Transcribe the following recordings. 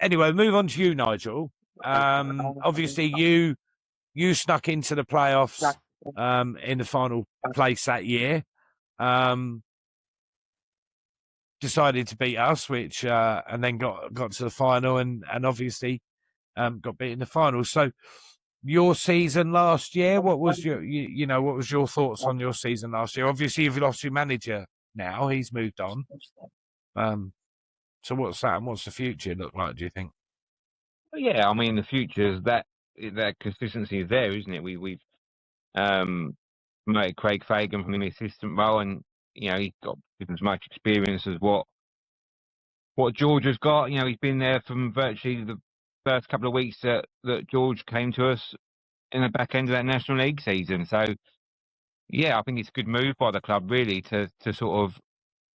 anyway, move on to you, Nigel. Obviously, you snuck into the playoffs in the final place that year. Decided to beat us, which and then got to the final, and obviously got beat in the final. So, your season last year, what was what was your thoughts on your season last year? Obviously, you've lost your manager now; he's moved on. So what's that? And what's the future look like? Do you think? Yeah, I mean, the future is that consistency is there, isn't it? We've promoted Craig Fagan from the assistant role, and he's got as much experience as what George has got. He's been there from virtually the first couple of weeks that George came to us in the back end of that National League season. So yeah, I think it's a good move by the club really to sort of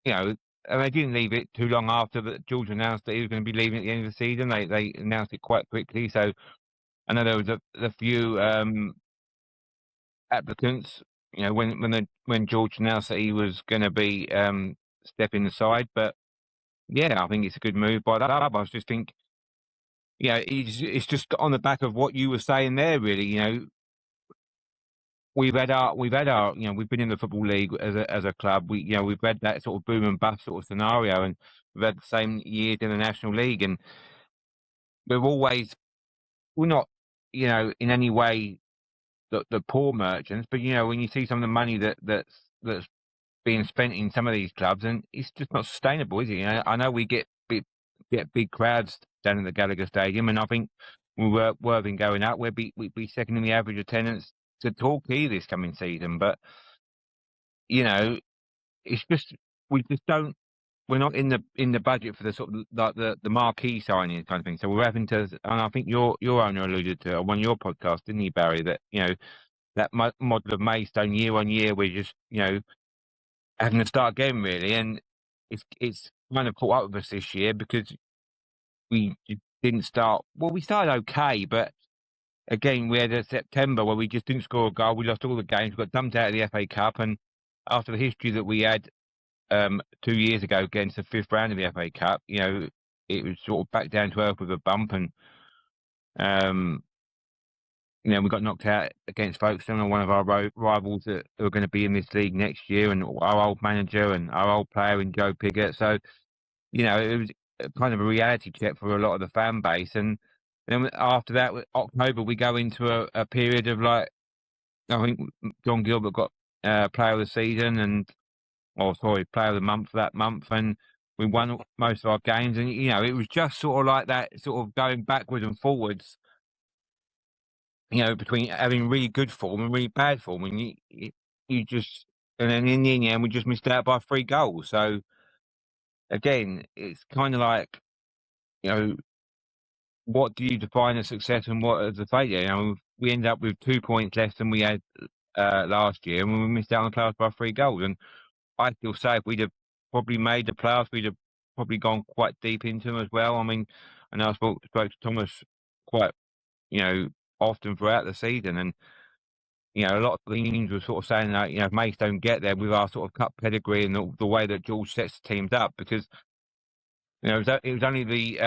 and they didn't leave it too long after that George announced that he was going to be leaving at the end of the season. They announced it quite quickly. So I know there was a few applicants, when George announced that he was going to be stepping aside. But yeah, I think it's a good move by that club. I was just think, it's just on the back of what you were saying there. Really, we've been in the Football League as a club. We've had that sort of boom and bust sort of scenario, and we've had the same years in the National League, and we're not, in any way the poor merchants, but when you see some of the money that's being spent in some of these clubs, and it's just not sustainable, is it? I know we get big crowds down in the Gallagher Stadium, and I think we were worthy going up. We'd be second in the average attendance to Torquay this coming season, but it's just we're not in the budget for the sort of like the marquee signing kind of thing. So we're having to, and I think your owner alluded to on one of your podcasts, didn't he, Barry? That that model of Maidstone year on year, we're just having to start again really, and it's kind of caught up with us this year because we didn't start. Well, we started okay, but again, we had a September where we just didn't score a goal. We lost all the games. We got dumped out of the FA Cup, and after the history that we had 2 years ago against the fifth round of the FA Cup, it was sort of back down to earth with a bump, and we got knocked out against Folkestone, one of our rivals that are going to be in this league next year, and our old manager and our old player in Joe Piggott. So, it was kind of a reality check for a lot of the fan base. And then after that, October, we go into a period of I think John Gilbert got player of the season player of the month that month, and we won most of our games. And, it was just sort of like that sort of going backwards and forwards, between having really good form and really bad form. And and then in the end, we just missed out by 3 goals. So again, it's kind of like, what do you define as success and what as a failure? We ended up with 2 points less than we had last year, and we missed out on the playoffs by 3 goals. And I still say if we'd have probably made the playoffs, we'd have probably gone quite deep into them as well. I mean, I know I spoke to Thomas quite, often throughout the season, and a lot of the teams were sort of saying that if Maidstone get there with our sort of cup pedigree and the way that George sets the teams up, because it was only the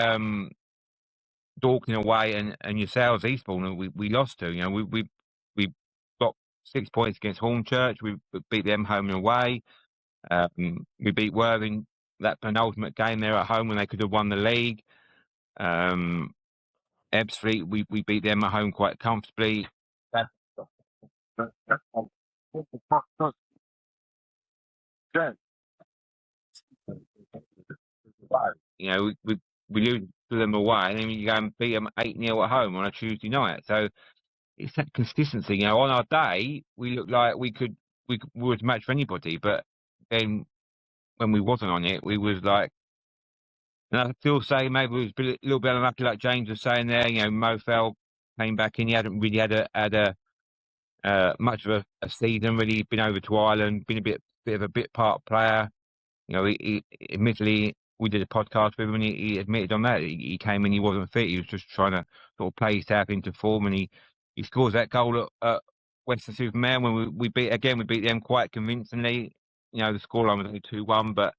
Dorking away and yourselves Eastbourne we lost to. We got 6 points against Hornchurch. We beat them home and away. We beat Worthing that penultimate game there at home when they could have won the league. Ebbsfleet, we beat them at home quite comfortably. We lose to them away, and then you go and beat them 8-0 at home on a Tuesday night. So it's that consistency. On our day, we looked like we would match for anybody, but then when we wasn't on it, we was like. And I still say maybe it was a little bit unlucky, like James was saying there. Mo Fell came back in. He hadn't really had much of a season. Really been over to Ireland, been a bit of a bit part player. He admittedly, we did a podcast with him, and he admitted on that he came in, he wasn't fit. He was just trying to sort of play himself into form, and he scores that goal at Western-super-Mare when we beat them quite convincingly. The scoreline was only 2-1, but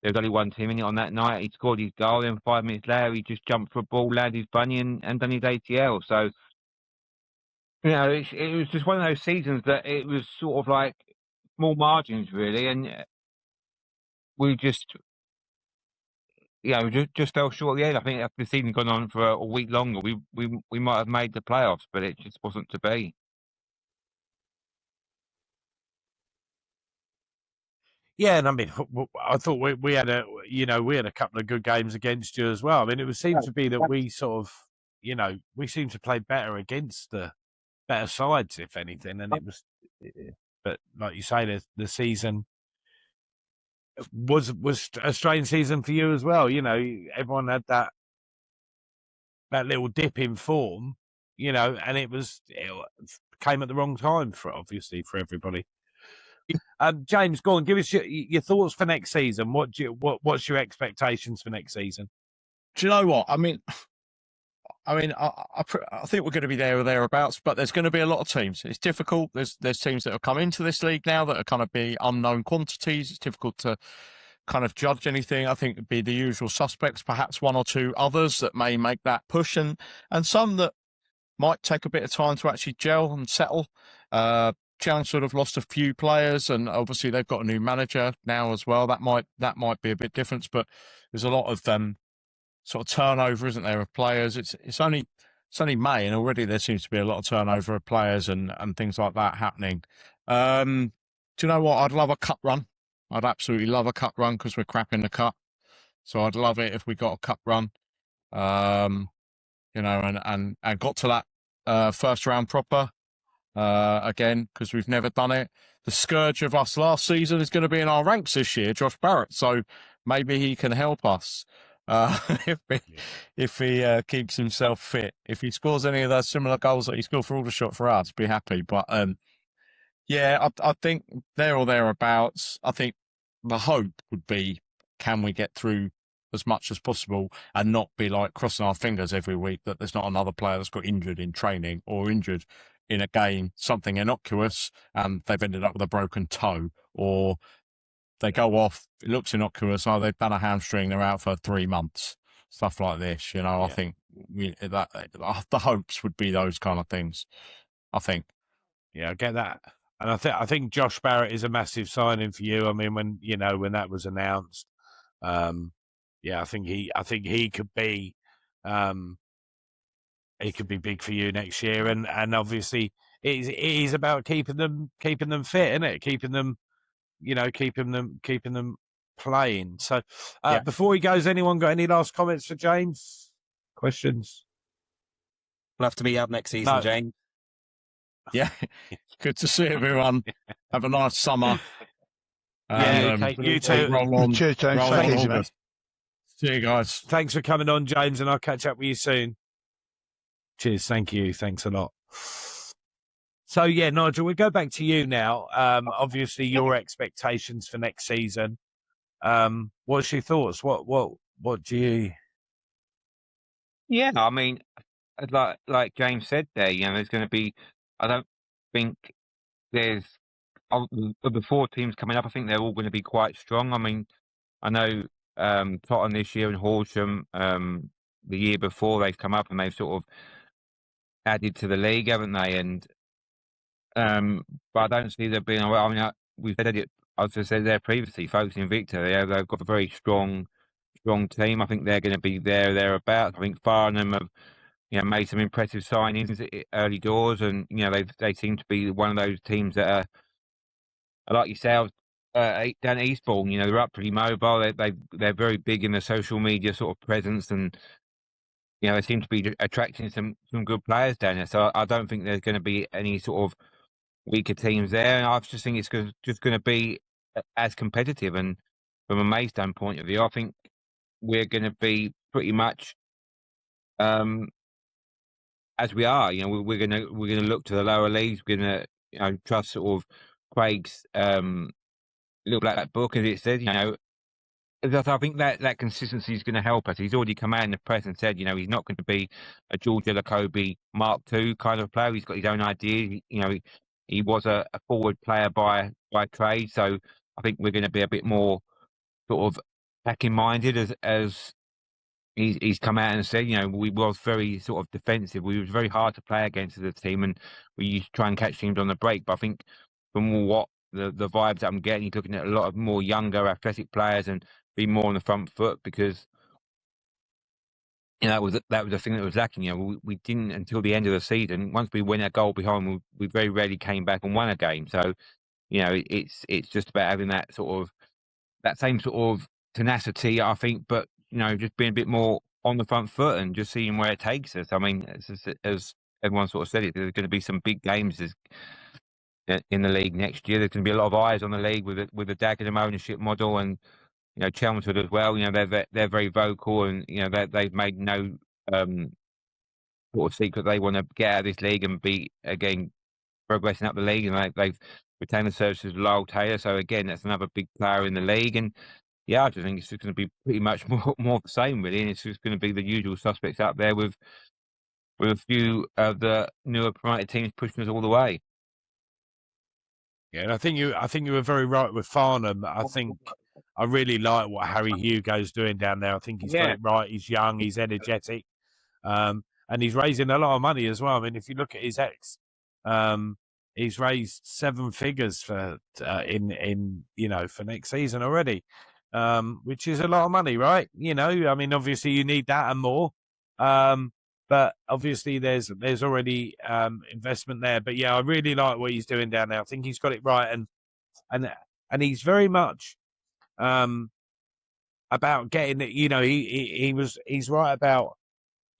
there was only one team in it on that night. He scored his goal, and 5 minutes later, he just jumped for a ball, landed his bunny, and done his ATL. So, it was just one of those seasons that it was sort of like small margins, really, and we just fell short at the end. I think if the season had gone on for a week longer, we might have made the playoffs, but it just wasn't to be. Yeah, and I mean, I thought we had a couple of good games against you as well. I mean, it seems to be that we sort of, we seem to play better against the better sides, if anything. And but like you say, the season was a strange season for you as well. Everyone had that little dip in form, and it came at the wrong time for everybody. James, go on, give us your thoughts for next season. What's your expectations for next season? Do you know what? I mean, I think we're going to be there or thereabouts, but there's going to be a lot of teams. It's difficult. There's teams that have come into this league now that are kind of be unknown quantities. It's difficult to kind of judge anything. I think it'd be the usual suspects, perhaps one or two others that may make that push, and some that might take a bit of time to actually gel and settle. Challenge sort of lost a few players, and obviously they've got a new manager now as well. That might be a bit different, but there's a lot of sort of turnover, isn't there, of players? It's only May, and already there seems to be a lot of turnover of players and things like that happening. Do you know what? I'd love a cup run. I'd absolutely love a cup run because we're crap in the cup. So I'd love it if we got a cup run. And got to that first round proper. Again, because we've never done it. The scourge of us last season is going to be in our ranks this year, Josh Barrett. So maybe he can help us if he keeps himself fit. If he scores any of those similar goals that he scored for Aldershot for us, be happy. But I think there or thereabouts. I think the hope would be, can we get through as much as possible and not be like crossing our fingers every week that there's not another player that's got injured in training or injured in a game, something innocuous, and they've ended up with a broken toe, or they go off, it looks innocuous, they've done a hamstring, they're out for 3 months, stuff like this. Yeah. I think the hopes would be those kind of things. I think. Yeah, I get that, and I think Josh Barrett is a massive signing for you. I mean, when that was announced, I think he could be. It could be big for you next year, and obviously it is about keeping them fit, isn't it? Keeping them playing. So before he goes, anyone got any last comments for James? Questions? Love to be up next season, James. Yeah, good to see everyone. Have a nice summer. You too. Roll on. Cheers, James. See you guys. Thanks for coming on, James, and I'll catch up with you soon. Cheers. Thank you. Thanks a lot. So, Nigel, we'll go back to you now. Obviously, your expectations for next season. What's your thoughts? What do you... Yeah, I mean, like James said there, there's going to be... I don't think there's... Of the 4 teams coming up, I think they're all going to be quite strong. I mean, I know Tottenham this year and Horsham the year before they've come up and they've sort of added to the league, haven't they? And but I don't see there being. I mean, we've said it. As I said there previously, folks in Victor, they've got a very strong team. I think they're going to be thereabouts. I think Farnham have made some impressive signings early doors, and they seem to be one of those teams that are like yourselves down at Eastbourne. They're up pretty mobile. They're very big in the social media sort of presence, and they seem to be attracting some good players down there. So I don't think there's going to be any sort of weaker teams there. And I just think it's just going to be as competitive. And from a Maidstone point of view, I think we're going to be pretty much as we are. We're going to look to the lower leagues. We're going to trust sort of Craig's little black book, as it says. I think that consistency is going to help us. He's already come out in the press and said, he's not going to be a George Elokobi Mark II kind of player. He's got his own ideas. He was a forward player by trade, so I think we're going to be a bit more sort of attacking minded as he's come out and said, we was very sort of defensive. We was very hard to play against as a team, and we used to try and catch teams on the break. But I think from what the vibes that I'm getting, he's looking at a lot of more younger, athletic players and be more on the front foot because that was the thing that was lacking. We didn't until the end of the season. Once we went a goal behind, we very rarely came back and won a game. So it's just about having that same sort of tenacity, I think, but just being a bit more on the front foot and just seeing where it takes us. I mean, as everyone sort of said, there's going to be some big games in the league next year. There's going to be a lot of eyes on the league with the Dagenham ownership model, and Chelmsford as well. They're very vocal, and they've made no sort of secret they want to get out of this league and be again progressing up the league, and they've retained the services of Lyle Taylor. So again, that's another big player in the league, and I just think it's just going to be pretty much more of the same, really. And it's just going to be the usual suspects up there with a few of the newer promoted teams pushing us all the way. Yeah, and I think you were very right with Farnham. I really like what Harry Hugo's doing down there. I think he's got it right. He's young, he's energetic, and he's raising a lot of money as well. I mean, if you look at his ex, he's raised 7 figures for for next season already. Which is a lot of money, right? I mean, obviously you need that and more. But obviously there's already investment there. But yeah, I really like what he's doing down there. I think he's got it right, and he's very much about getting it. He's right about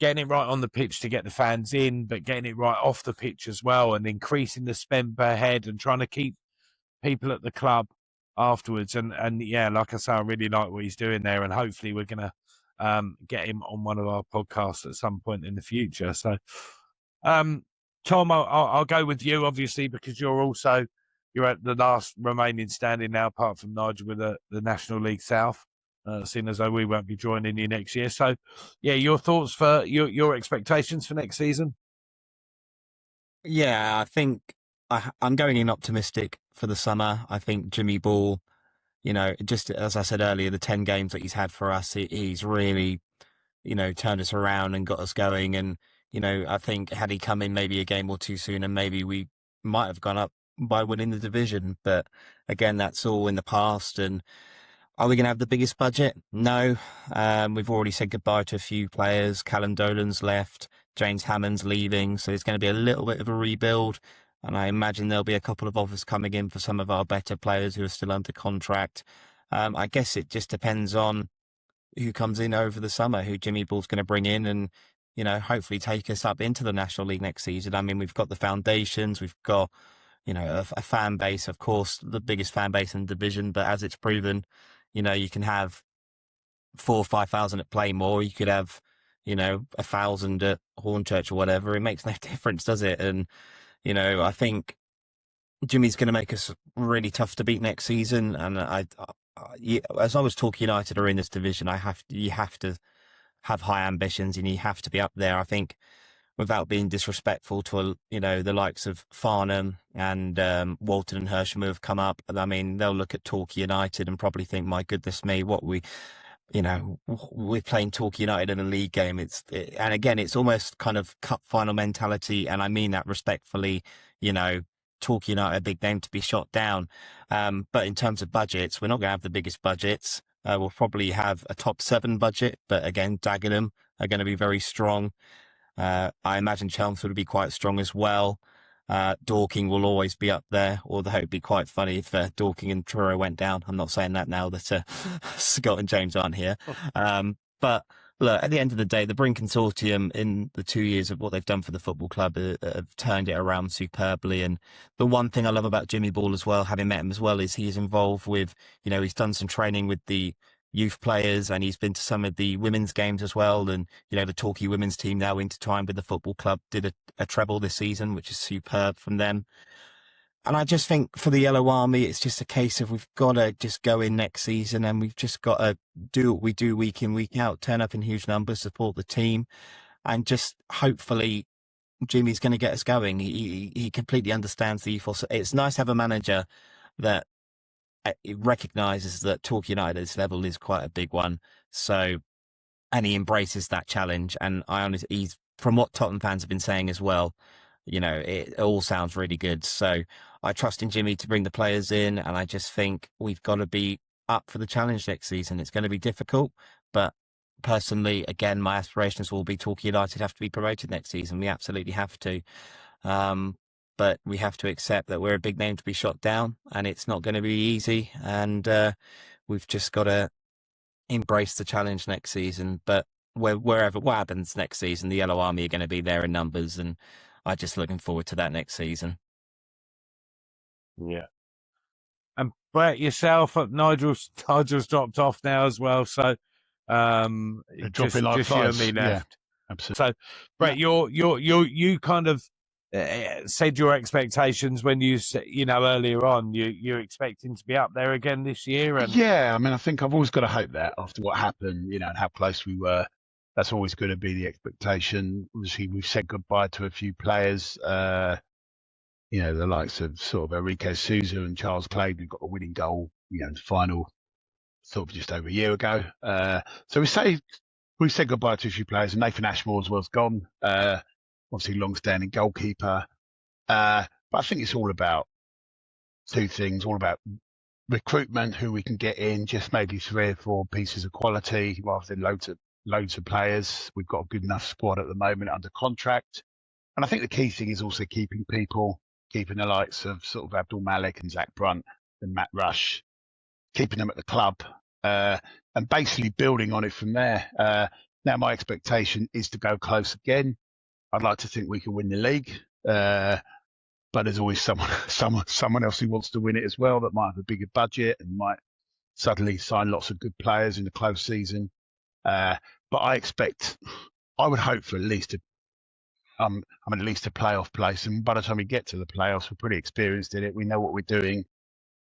getting it right on the pitch to get the fans in, but getting it right off the pitch as well, and increasing the spend per head and trying to keep people at the club afterwards. And yeah, like I say, I really like what he's doing there, and hopefully we're gonna get him on one of our podcasts at some point in the future. So Tom, I'll go with you, obviously, because you're at the last remaining standing now, apart from Nigel with the National League South, seeing as though we won't be joining you next year. So yeah, your thoughts for your expectations for next season? Yeah, I think I'm going in optimistic for the summer. I think Jimmy Ball, just as I said earlier, the 10 games that he's had for us, he's really, turned us around and got us going. And, I think had he come in maybe a game or two sooner, maybe we might have gone up by winning the division. But again, that's all in the past. And are we going to have the biggest budget? No. We've already said goodbye to a few players. Callum Dolan's left. James Hammond's leaving. So it's going to be a little bit of a rebuild. And I imagine there'll be a couple of offers coming in for some of our better players who are still under contract. I guess it just depends on who comes in over the summer, who Jimmy Ball's going to bring in and, hopefully take us up into the National League next season. I mean, we've got the foundations, we've got, a fan base, of course, the biggest fan base in the division. But as it's proven, you can have 4,000 or 5,000 at Playmore. You could have, 1,000 at Hornchurch or whatever. It makes no difference, does it? And, I think Jimmy's going to make us really tough to beat next season. And as I was talking United are in this division, you have to have high ambitions and you have to be up there. I think without being disrespectful to, the likes of Farnham and Walton and Hersham who have come up. I mean, they'll look at Torquay United and probably think, my goodness me, we're playing Torquay United in a league game. And again, it's almost kind of cup final mentality. And I mean that respectfully, Torquay United, a big name to be shot down. But in terms of budgets, we're not going to have the biggest budgets. We'll probably have a top 7 budget, but again, Dagenham are going to be very strong. I imagine Chelmsford would be quite strong as well. Dorking will always be up there, although it'd be quite funny if Dorking and Truro went down. I'm not saying that now that Scott and James aren't here. But look, at the end of the day, the Bryn Consortium in the 2 years of what they've done for the football club have turned it around superbly. And the one thing I love about Jimmy Ball as well, having met him as well, is he's involved with, he's done some training with the youth players and he's been to some of the women's games as well. And, the Torquay women's team now intertwined with the football club did a treble this season, which is superb from them. And I just think for the Yellow Army, it's just a case of we've got to just go in next season and we've just got to do what we do week in, week out, turn up in huge numbers, support the team, and just hopefully Jimmy's going to get us going. He completely understands the ethos. It's nice to have a manager that it recognises that Torquay United's level is quite a big one. So, and he embraces that challenge. And he's, from what Tottenham fans have been saying as well, it all sounds really good. So I trust in Jimmy to bring the players in, and I just think we've got to be up for the challenge next season. It's going to be difficult, but personally, again, my aspirations will be Torquay United have to be promoted next season. We absolutely have to. But we have to accept that we're a big name to be shot down, and it's not going to be easy. And we've just got to embrace the challenge next season. But wherever what happens next season, the Yellow Army are going to be there in numbers, and I'm just looking forward to that next season. Yeah. And Brett, yourself, Nigel's dropped off now as well. So just you and me left. Yeah, absolutely. So Brett, you kind of said your expectations when you earlier on. You're expecting to be up there again this year. And yeah, I mean, I think I've always got to hope that after what happened, and how close we were. That's always going to be the expectation. Obviously, we've said goodbye to a few players. The likes of sort of Enrique Souza and Charles Clay, who got a winning goal, in the final, sort of just over a year ago. So we've said goodbye to a few players, and Nathan Ashmore as well's gone. Obviously, long-standing goalkeeper. But I think it's all about two things: all about recruitment, who we can get in, just maybe 3 or 4 pieces of quality rather than loads of players. We've got a good enough squad at the moment under contract. And I think the key thing is also keeping the likes of sort of Abdul Malik and Zach Brunt and Matt Rush, keeping them at the club, and basically building on it from there. Now, my expectation is to go close again. I'd like to think we can win the league, but there's always someone else who wants to win it as well, that might have a bigger budget and might suddenly sign lots of good players in a close season. But I would hope for at least a playoff place. And by the time we get to the playoffs, we're pretty experienced in it. We know what we're doing.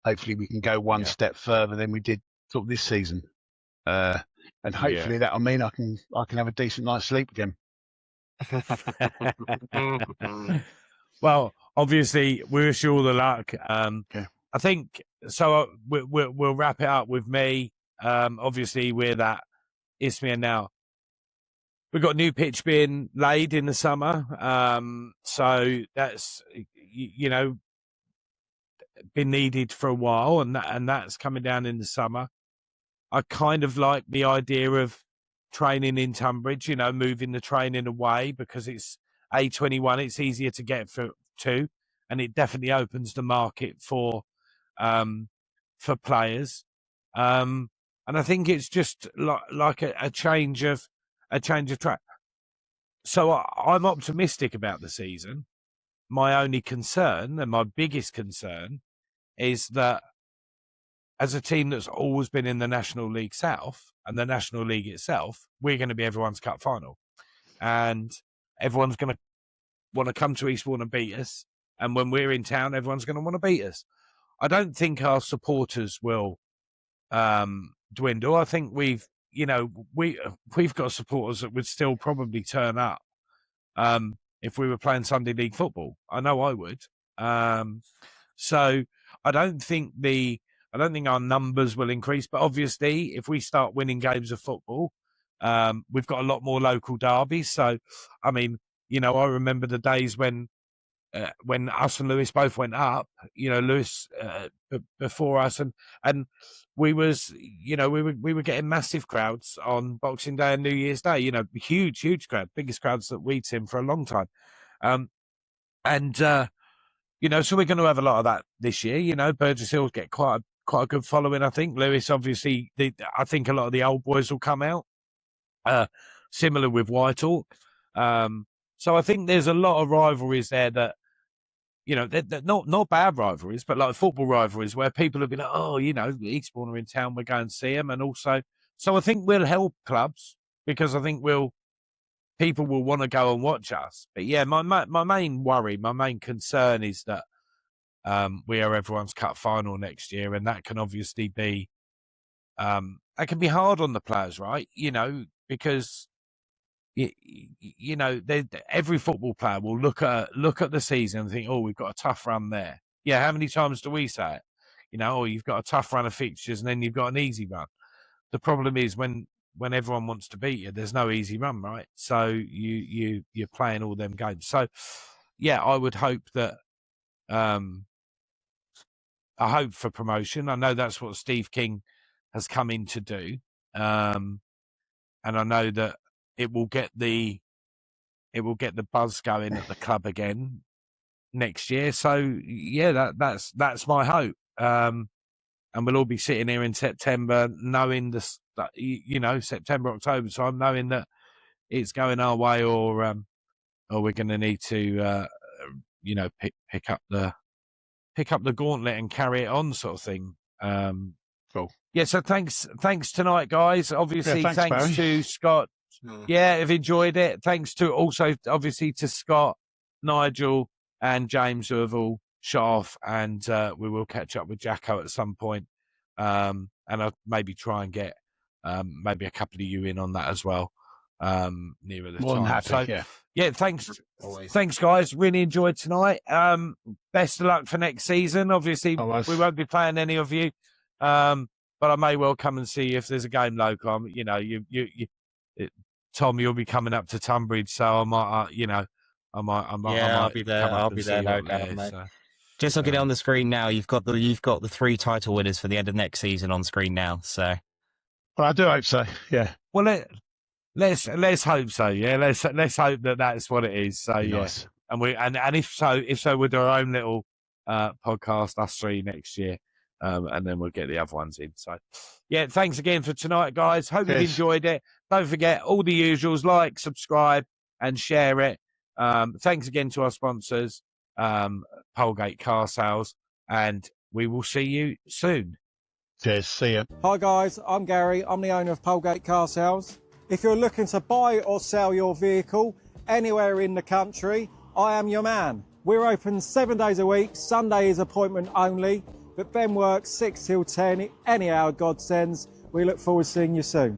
Hopefully we can go one step further than we did sort of this season. And hopefully that'll mean I can have a decent night's sleep again. Well, obviously, we wish you all the luck. I think so. We'll wrap it up with me. Obviously, we're that Isthmian now. We've got a new pitch being laid in the summer, so that's been needed for a while, and that's coming down in the summer. I kind of like the idea of training in Tunbridge, moving the training away, because it's A21, it's easier to get to, and it definitely opens the market for players. And I think it's just like a change of track. So I'm optimistic about the season. My only concern, and my biggest concern, is that as a team that's always been in the National League South and the National League itself, we're going to be everyone's cup final. And everyone's going to want to come to Eastbourne and beat us. And when we're in town, everyone's going to want to beat us. I don't think our supporters will dwindle. I think we've got supporters that would still probably turn up if we were playing Sunday League football. I know I would. So I don't think our numbers will increase, but obviously if we start winning games of football, we've got a lot more local derbies. So, I mean, I remember the days when us and Lewis both went up, Lewis before us, and we were getting massive crowds on Boxing Day and New Year's Day, huge crowd, biggest crowds that we'd seen for a long time. So we're going to have a lot of that this year. Burgess Hill's get quite a good following, I think. Lewis, obviously, I think a lot of the old boys will come out, similar with Whitehall. So I think there's a lot of rivalries there that, they're not bad rivalries, but like football rivalries where people have been like, Eastbourne are in town, we're going to see them. And also, so I think we'll help clubs, because I think people will want to go and watch us. But yeah, my main worry, my main concern is that we are everyone's cup final next year, and that can obviously be that can be hard on the players, right? Because every football player will look at the season and think, oh, we've got a tough run there. Yeah, how many times do we say it? or you've got a tough run of fixtures and then you've got an easy run. The problem is when everyone wants to beat you, there's no easy run, right? So you're playing all them games. So yeah, I would hope that I hope for promotion. I know that's what Steve King has come in to do, and I know that it will get the buzz going at the club again next year. So yeah, that's my hope. And we'll all be sitting here in September knowing this, September, October time, knowing that it's going our way, or we're going to need to, pick up the gauntlet and carry it on, sort of thing. Cool. Yeah. So thanks tonight, guys. Obviously, Yeah, thanks to Scott. Yeah, I've enjoyed it. Thanks to also obviously to Scott, Nigel, and James, who have all shut off, and we will catch up with Jacko at some point, and I'll maybe try and get maybe a couple of you in on that as well nearer the More time. than happy, So yeah. thanks, Always. thanks guys. Really enjoyed tonight. Best of luck for next season. Obviously, Always. we won't be playing any of you, but I may well come and see you if there's a game local. Tom, you'll be coming up to Tunbridge, so I might, I might. I'll be there. I'll be there, no doubt, mate. Just looking on the screen now, you've got the 3 title winners for the end of next season on screen now. So, Well, I do hope so. Yeah. Well, let's hope so. Yeah, let's hope that that's what it is. So yeah, Nice. and if so, we'll do our own little podcast, us 3 next year, and then we'll get the other ones in. So yeah, thanks again for tonight, guys. Hope you've enjoyed it. Don't forget all the usuals: like, subscribe, and share it. Thanks again to our sponsors, Polegate Car Sales, and we will see you soon. Cheers. See ya. Hi guys, I'm Gary. I'm the owner of Polegate Car Sales. If you're looking to buy or sell your vehicle anywhere in the country, I am your man. We're open 7 days a week. Sunday is appointment only, but Ben works 6 till 10 any hour God sends. We look forward to seeing you soon.